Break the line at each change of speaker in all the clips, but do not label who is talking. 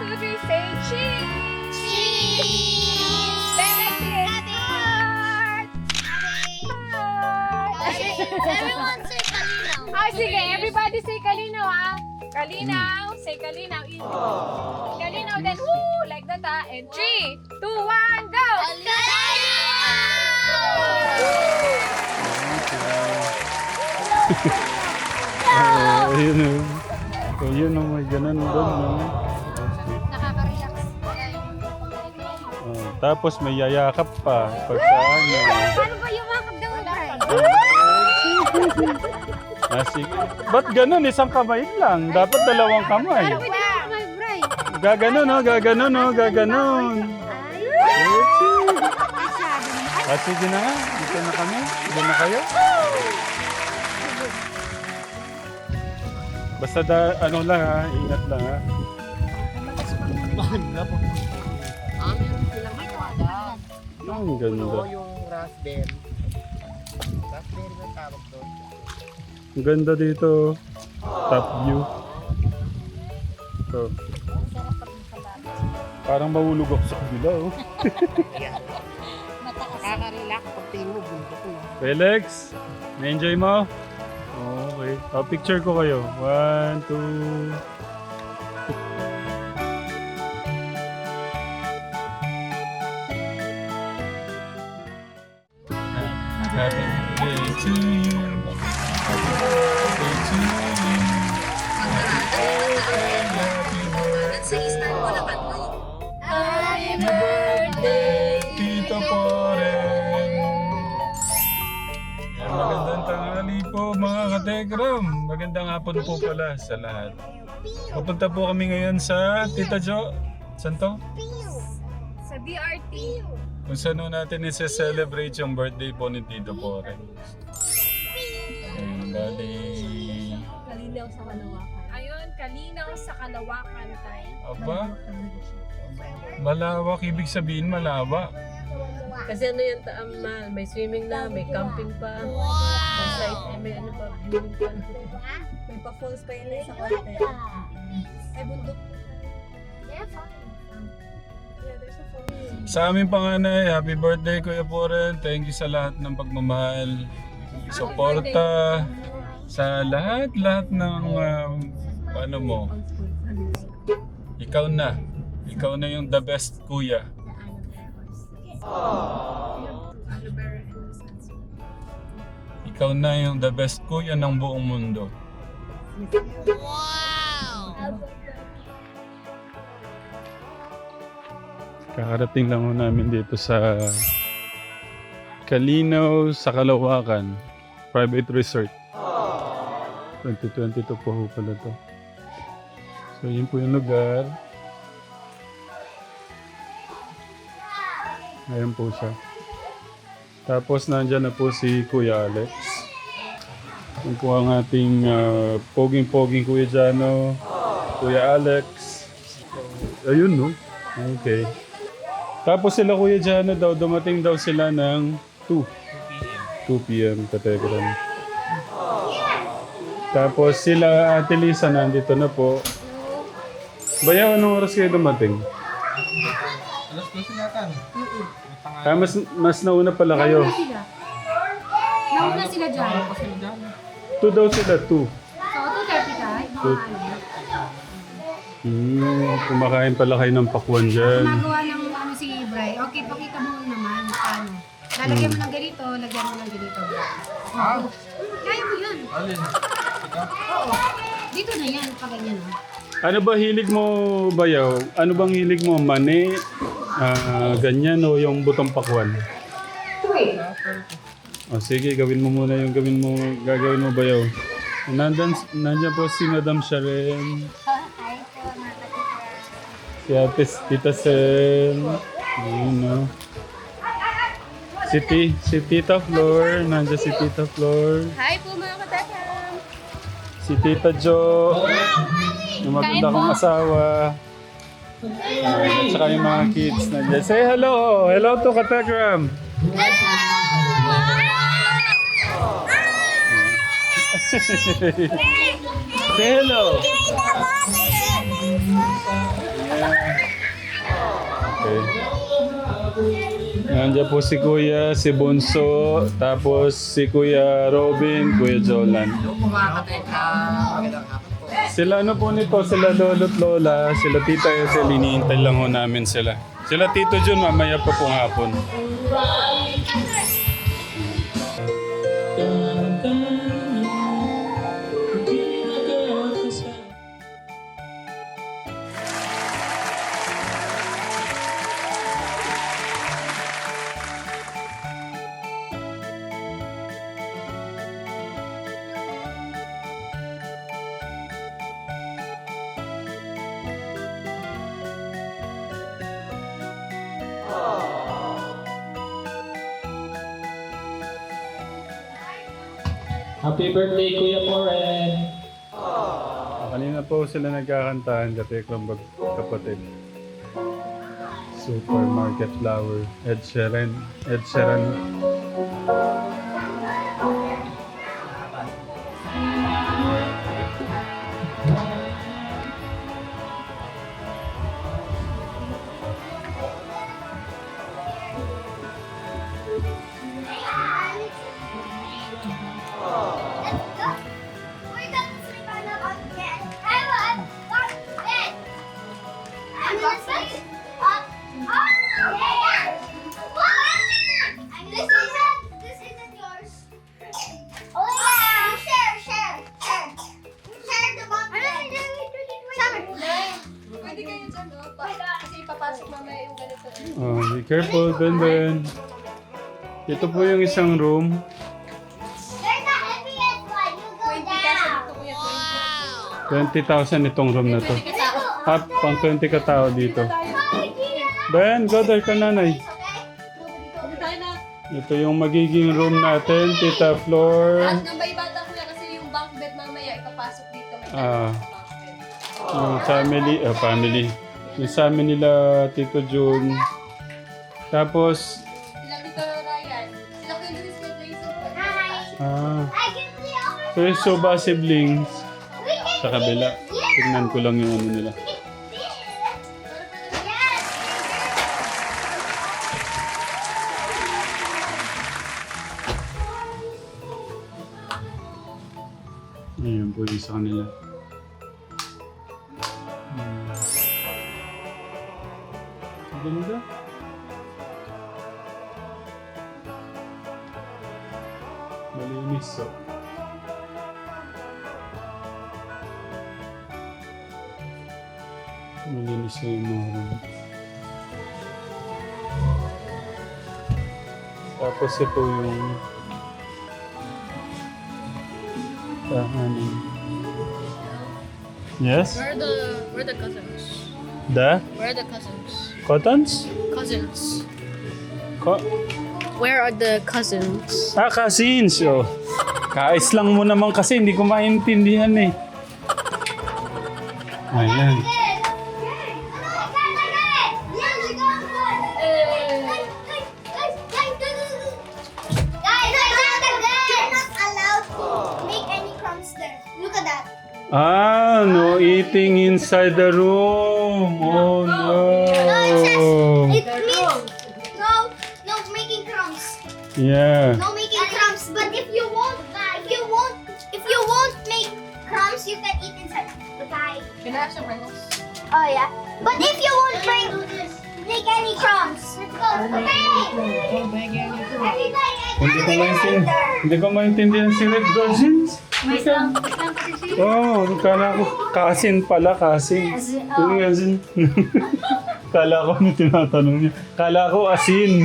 2, 3, say cheese!
Cheese!
Benedict! Heart!
Everyone say kalinaw.
Ah, sige, everybody say kalinaw, ha? Kalinaw, say kalinaw. Kalinaw, then woo! Like that, ha? And 3, 2, 1, go!
Ayun o. So yun o, may ganun doon. No?
Nakaka-relax.
Tapos may yayakap pa. Pagka ano.
Paano ba yung makap daw, Bray?
Sige. Ba't ganun? Isang kamay lang. Dapat dalawang kamay.
Paano pwede yung kamay, Bray?
Gaganon o, gaganon o, gaganon. Sige na nga. Dito na kami. Dito na kayo. Basta ano lang ha, ingat lang ha. Ang ganda.
Ito yung raspberry. Raspberry na tawag doon.
Ang ganda dito. Top view. So, parang mahulog ako sa kabila oh.
Nakaka-relax pag tingin mo, bundok mo.
Felix, na-enjoy mo? Okay. Picture ko kayo. 1, 2... Happy birthday to you. Happy birthday to you. Happy birthday, Tito Poren. Magandang tanghali po mga kategram. Magandang hapon po pala sa lahat. Pupunta po kami ngayon sa Tita Jo. Saan to?
Sa DRT.
Kung saan natin isa-celebrate yung birthday po ni Tito Poren. Ayun, bali...
Kalinaw sa Kalawakan. Ayun, kalinaw sa Kalawakan tayo.
Aba? Malawak, ibig sabihin malawak.
Kasi ano yan, may swimming na, may camping pa. May site, may ano pa, viewing pa.
May pa-falls pa yun sa konti. Ay, bundok.
Yeah, fine.
Yeah, there's a falls.
Sa aming panganay, happy birthday Kuya Poren. Thank you sa lahat ng pagmamahal, suporta, sa lahat ng ano mo. Ikaw na. Ikaw na yung the best kuya. Ikaw na yung the best kuya ng buong mundo. Kakarating lang ho namin dito sa Kalinaw sa Kalawakan Private Resort. 2022 po ho pala to. So yun po yung lugar. Ayan po siya. Tapos nandyan na po si Kuya Alex. Yun po ang ating poging-poging Kuya Jano. Kuya Alex. Ayun no. Okay. Tapos sila Kuya Jano daw, dumating daw sila ng 2 p.m. Kategram. Tapos sila Ate Lisa nandito na po. Bayaw, anong oras kayo dumating?
Alas 12 yata.
Mas nauna pala kayo.
Nauna sila dyan.
2 daw sila, 2.
So, 2:30 tayo.
Kumakain pala kayo ng pakwan dyan.
Gumagawa ng ano si Bray. Okay, pakita mo naman paano. Lalagyan mo ng ganito, lagyan mo ng ganito. Kaya mo yan.
Alin?
Oo. Dito na yan, pag ganyan.
Ano ba hilig mo, Bayaw? Ano bang hilig mo? Mani? Ganyan o yung butong pakwan? O sige, gawin mo muna yung gagawin mo, Bayaw. Nandyan po si Madam Sharon. Si Ate Tita Sen. Ayun no. Si Tita Flor. Nandyan si Tita Flor.
Hi po mga katekram!
Si Tita Jo. Yung maganda kong asawa. At saka yung mga kids nandiyan. Say hello! Hello to Kategram! Say hello! Ayan. Okay. Nandiyan po si Kuya, si Bunso, tapos si Kuya Robin, Kuya Jolan. Sila ano po nito, sila lolo't lola, sila tita Ethel, iniintay lang ho namin sila. Sila Tito Jun, mamaya pa pong hapon.
Happy birthday, Kuya Moren!
Kanina po sila nagkakantahan, kateklang kapatid. Supermarket Flower, Ed Sheeran. Ed Sheeran. Oh, be careful, Ben Ben. Ito po yung isang room. 20,000 itong room na to. Pang 20 katao dito. Ben, go there ka nanay. Ito yung magiging room natin, Tita Flor.
May bata ko yan kasi yung bunk bed mamaya ipapasok dito.
Yung family. Yung sa amin nila, Tito Jun. Tapos,
Sila dito Ryan. Sila ko yung Luis with Jason.
so yung Soba siblings sa kabila. Tignan ko lang yung ano nila. Ayan po yung sa kanila. Ganda. Malinis so. Malinis na yung mga room. Tapos ito yung tahanan. Yes?
We're the cousins.
We're
the cousins.
Cottons?
Cousins.
Co-
Where are the cousins?
cousins. Oh. Kais lang mo naman kasi hindi ko maintindihan eh. Ayan. No eating inside the room. Oh no.
It means no making crumbs.
Yeah.
No making crumbs. But if you won't make crumbs, you can eat inside. Bye.
Can I have some Pringles?
Oh yeah. But if you won't make any crumbs, let's go. Okay. Everybody,
Hindi ko maintindihan si Red Dozens. Oh, kala ko kasin pala, kasin. Yung asin. Kala ko may tinatanong niya. Kala ko asin.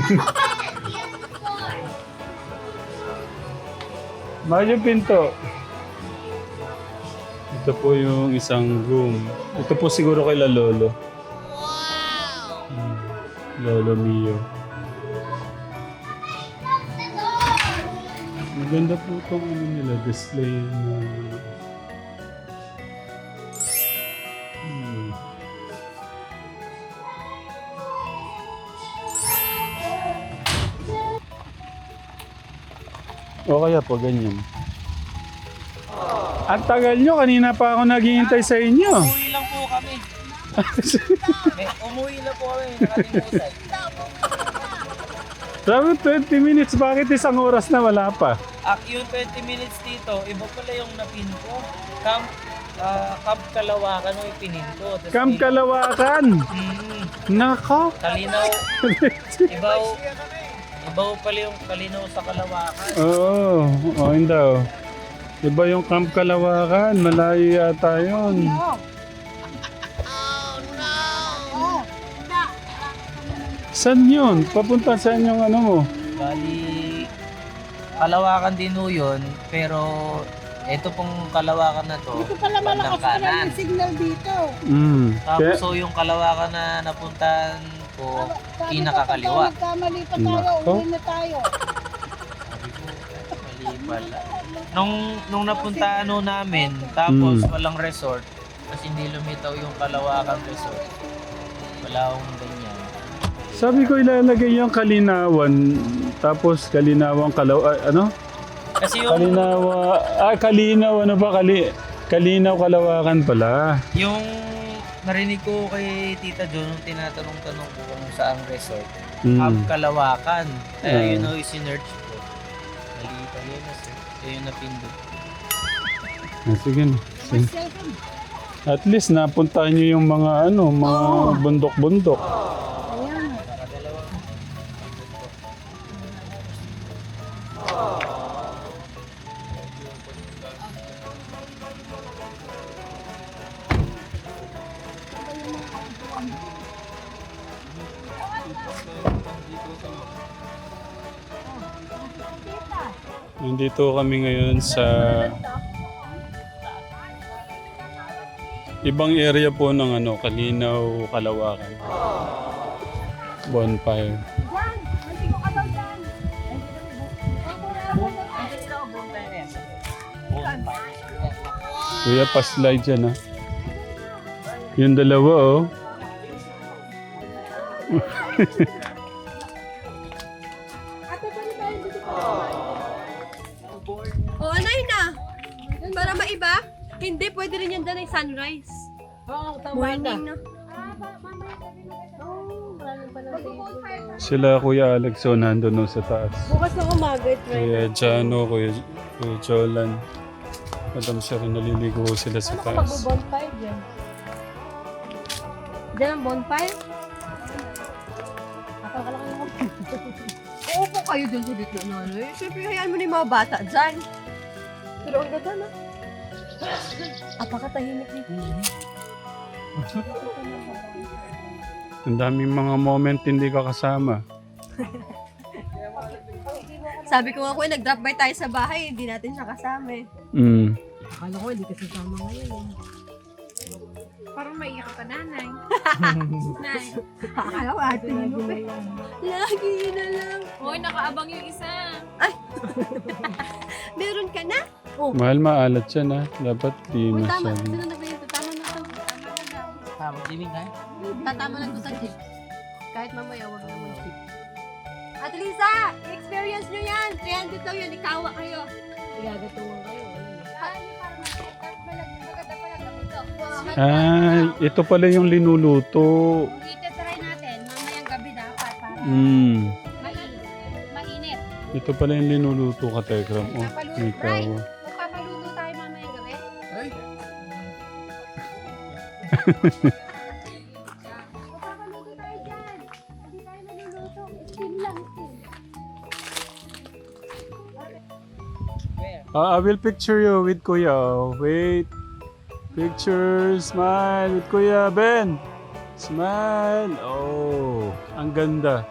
Mahal yung pinto. Ito po yung isang room. Ito po siguro kay Lolo. Wow! Lolo Mio. Maganda po itong ano nila, display na... O kaya po, ganyan. Ang tagal nyo, kanina pa ako naghihintay sa inyo.
Uwi lang po kami. Umuwi na po kami, nakalimutan.
Sabi 20 minutes, bakit isang oras na wala pa?
Yung 20 minutes dito, iba pala yung napin ko. Camp Kalawakan yung ipinin ko. Tas
Camp Kalawakan! Nako!
Kalinaw. Ibaw pala yung kalinaw sa Kalawakan.
Oo, yun daw. Iba yung Camp Kalawakan, malayo yata yun. Saan yun? Papunta saan yung ano mo?
Bali, Kalawakan din ho yun, pero ito pong Kalawakan na to, bandang kanan.
signal dito.
Tapos so yung Kalawakan na napuntahan ko, kinakakaliwa.
Kamali pa
Nako.
na tayo.
Mali pala. Nung napuntahan ho namin, tapos walang resort, kasi hindi lumitaw yung Kalawakan resort. Wala akong ganyan.
Sabi ko ilalagay yung Kalinawan, tapos Kalinawang ano?
Kasi yung,
Kalinaw, ano ba? Kalinaw Kalawakan pala.
yung narinig ko kay Tita Jo nung tinatanong-tanong ko kung saan resort, Camp Kalawakan. Kaya yun o isinerch ko. Mali pa yun na sir. Yun napindot.
Sige na. Sige. At least napuntahan nyo yung mga mga bundok-bundok. Nandito kami ngayon sa ibang area po ng Kalinaw, Kalawakan. Bonfire. Kuya, pa-slide dyan ha. Yung dalawa oh.
O, anay na. Para maiba, hindi pwede rin yan dyan ay sunrise. Morning na.
Sila Kuya Alex nandun sa taas.
Bukas na umaga,
Kuya Jano, Kuya Jolan. Madam Sher, naliligo sila sa taas.
Mag-bonfire dyan. Dyan ang bonfire? Uupo kayo dyan sa dito na ano. Siyempre, hayaan mo na yung mga bata dyan. Pero ang ganda na. Apakatahimik nito.
Ang daming mga moment hindi ka kasama.
Sabi ko nga ko, nag-drop by tayo sa bahay, hindi natin siya kasama eh. Akala ko, hindi kasi kasama ngayon eh.
Parang maiyak ka, nanay. Nay.
Akala ko, ate mo pa. Lagi na lang.
Hoy, nakaabang yung isa.
Meron ka na?
Mahal maalat siya na. Dapat di
Uy, tama.
masyado.
Sino na ba yun? Tama na to.
Mag-ibig ka?
Tatama lang to sa jeep. Kahit mamaya, wag na mag-jeep. Ate Lisa, i-experience nyo yan. 300 daw yun, ikawa kayo. Igagatungan kayo.
Ito pala yung linuluto.
Ito-try natin. Mamayang gabi dapat para mainit.
Ito pala yung linuluto ka, Tekram. Oh, ikaw.
Magpapaluto tayo mamayang gabi. Magpapaluto tayo dyan. Hindi tayo naluluto. Steam lang.
I will picture you with Kuya. Wait. Picture, smile with Kuya Ben. Smile. Oh, ang ganda.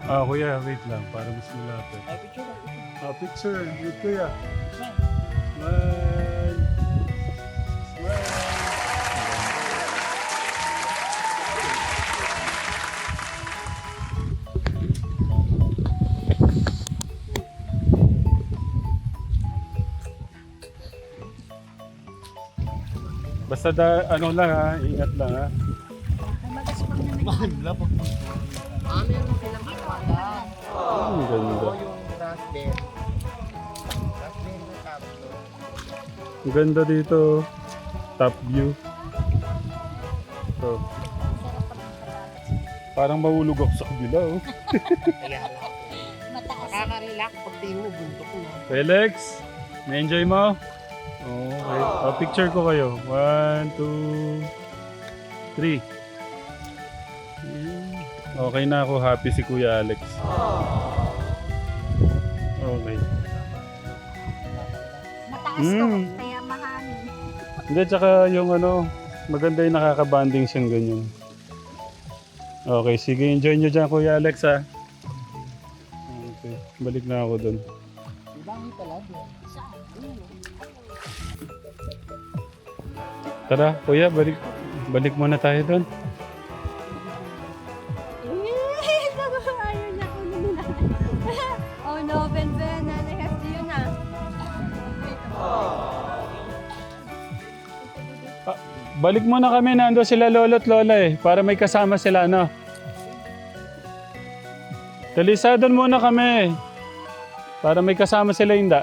Kuya, wait lang para mas malapit. Picture with Kuya. Smile. Smile. Basta ano lang ha, ingat lang ha. Ang ganda.
Yung raspberry.
Ang ganda dito. Top view. So, parang mahulog ako sa kabila, oh.
Nakaka-relax pag di mo buntok mo.
Felix, na-enjoy mo? Okay. Picture ko kayo. 1, 2, 3. Okay na ako. Happy si Kuya Alex. Okay.
Mataas to, kaya mahangin.
Hindi, tsaka yung ano, maganda yung nakaka-banding siyang ganyan. Okay, sige. Enjoy nyo dyan, Kuya Alex, ha? Okay. Balik na ako dun. Tara, Kuya, balik muna tayo dun.
Ayaw niya ko nila. Oh no, Ben, nanay hefty yun ah.
Balik muna kami, nando sila lolo at lola eh, para may kasama sila, no? Talisadan muna kami, para may kasama sila Inda.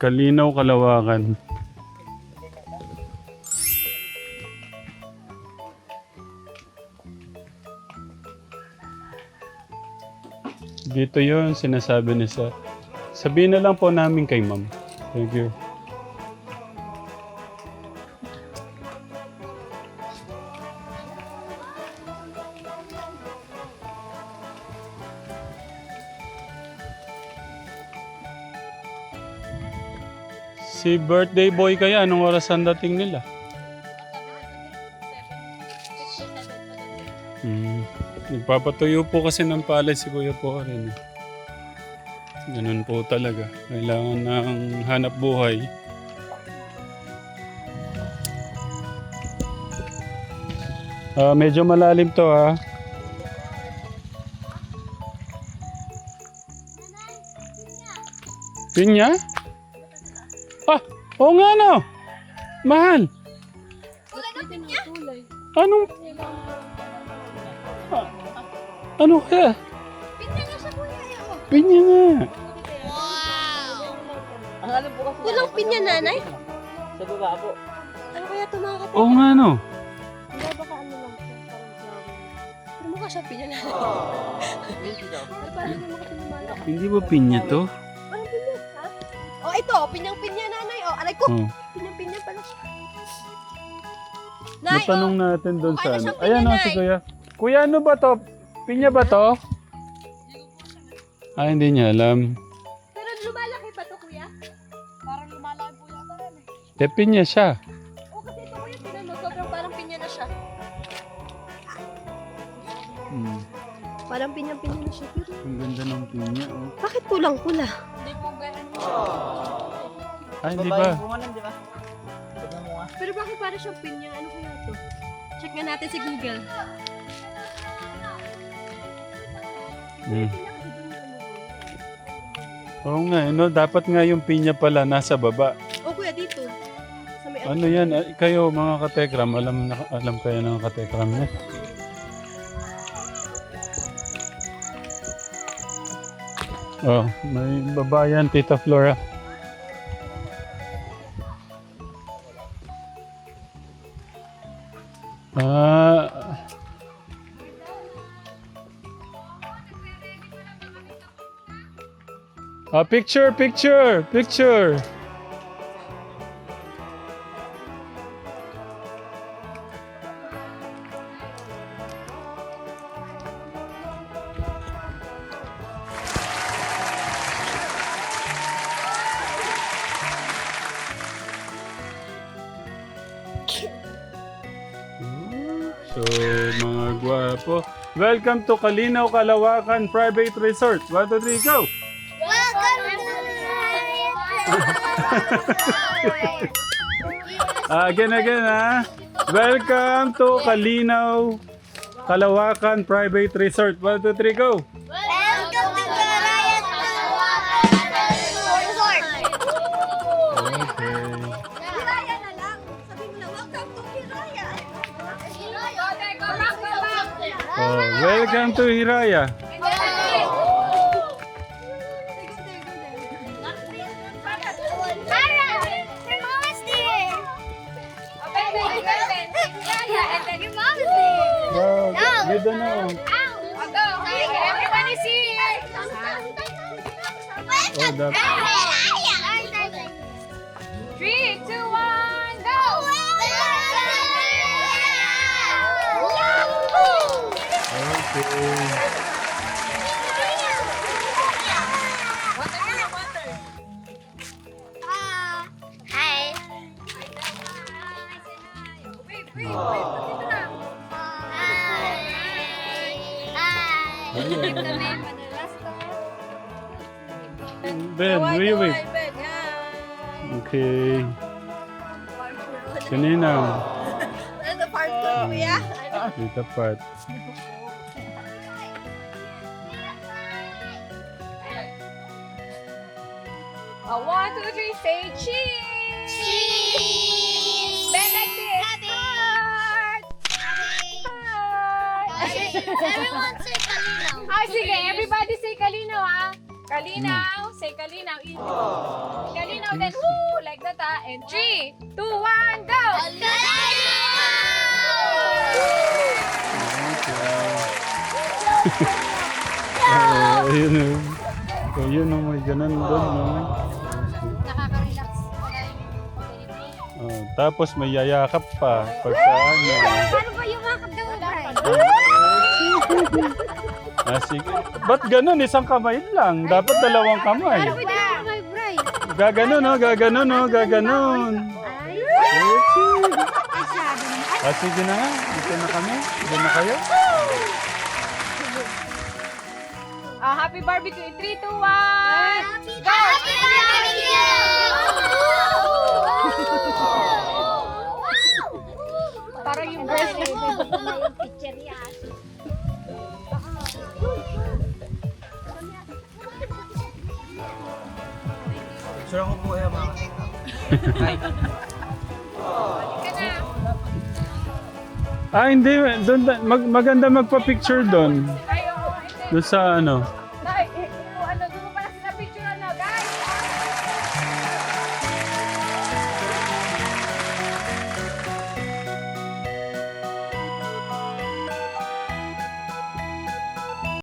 Kalinaw, Kalawakan. Dito yun, sinasabi ni Sir. Sabihin na lang po namin kay Ma'am. Thank you. Si birthday boy kaya, anong oras ang dating nila? Nagpapatuyo po kasi ng palay si Kuya po rin. Ganun po talaga. Kailangan ng hanap buhay. Medyo malalim to, ha. Pinya? Ah! Oo nga, no! Mahal! Anong... Ano kaya? Pinya nga.
Walang pinya, nanay?
Sa baba po.
Ano kaya ito mga kapatid?
Oo nga, no?
Hindi, baka ano lang siya, parang flower. Pero mukha siya pinya, nanay. Parang hindi mo kasi lumalaki.
Hindi ba pinya to?
Parang pinya, ha? Oh, ito, pinyang-pinya, nanay. Oh, aray ko.
Oh.
Pinyang-pinya pala siya. Nay,
Natanong natin doon sa
Mukha na
ano.
siyang
Ayan,
pinya,
no, si
Nay.
Kuya. Kuya, ano ba to? Pinya ba to? Ah, hindi niya alam.
pero lumalaki pa to, kuya? Parang lumalaki po yata rin eh.
Eh, pinya siya.
Oh, kasi ito kuya, tinan mo, sobrang parang pinya na siya. Parang pinyang-pinya na siya. Pero
Ang ganda ng pinya, oh.
bakit kulang-kula?
Hindi po ganun.
Ah, hindi ba?
Di ba? Tignan mo nga.
Pero bakit parang siyang pinya? Ano kaya to? Check nga natin si Google.
Oo nga, no? Dapat nga yung pinya pala nasa baba.
Oh, kuya, dito. Sa may
Ano yan? Kayo, mga katekram, alam kayo ng katekram niya. Oh, may babayan, Tita Flora. Picture, picture, picture. So, mga gwapo. Welcome to Kalinaw, Kalawakan Private Resort. 1, 2, 3, go! Again, ha? Welcome to Kalinaw, Kalawakan Private Resort. 1, 2, 3, go!
Welcome to Carayan Resort.
Okay.
Hiraya na lang. Sabi mo na, welcome to Hiraya.
Oh, welcome to Hiraya. Oh, dapat.
3, 2, 1, go!
Okay. Ben, wait. Okay. Kanina.
Ano part ko, kuya?
Dito part.
A 1, 2, 3, say cheese! Bend like this. Heart!
Everyone say Kalinaw.
Ah, sige, everybody say kalinaw, ah. Kalinaw, say kalinaw. Kalinaw, then woo, like that, ah. And 3, 2, 1, go!
Ayun o. So, yun o, may ganun doon, no?
Nakaka-relax pala yung
Oh, tapos may yayakap pa. Pag sa ano.
Paano ba yung makap daw, Bray?
Ah, sige. Ba't ganun? Isang kamay lang. Dapat dalawang kamay.
Paano ba yung kamay, Bray?
Gaganon, no? Gaganon, no? Gaganon.
Ay,
Sige.
masyado naman.
Ah, sige na nga. Dito na kami. Dito na kayo.
Happy barbecue. 3, 2, 1. Go! Parang yung birthday.
Picture ako po eh, mga Hi.
Ah, hindi. Doon, maganda magpa-picture doon.
Ay, oo, hindi.
Doon sa ano.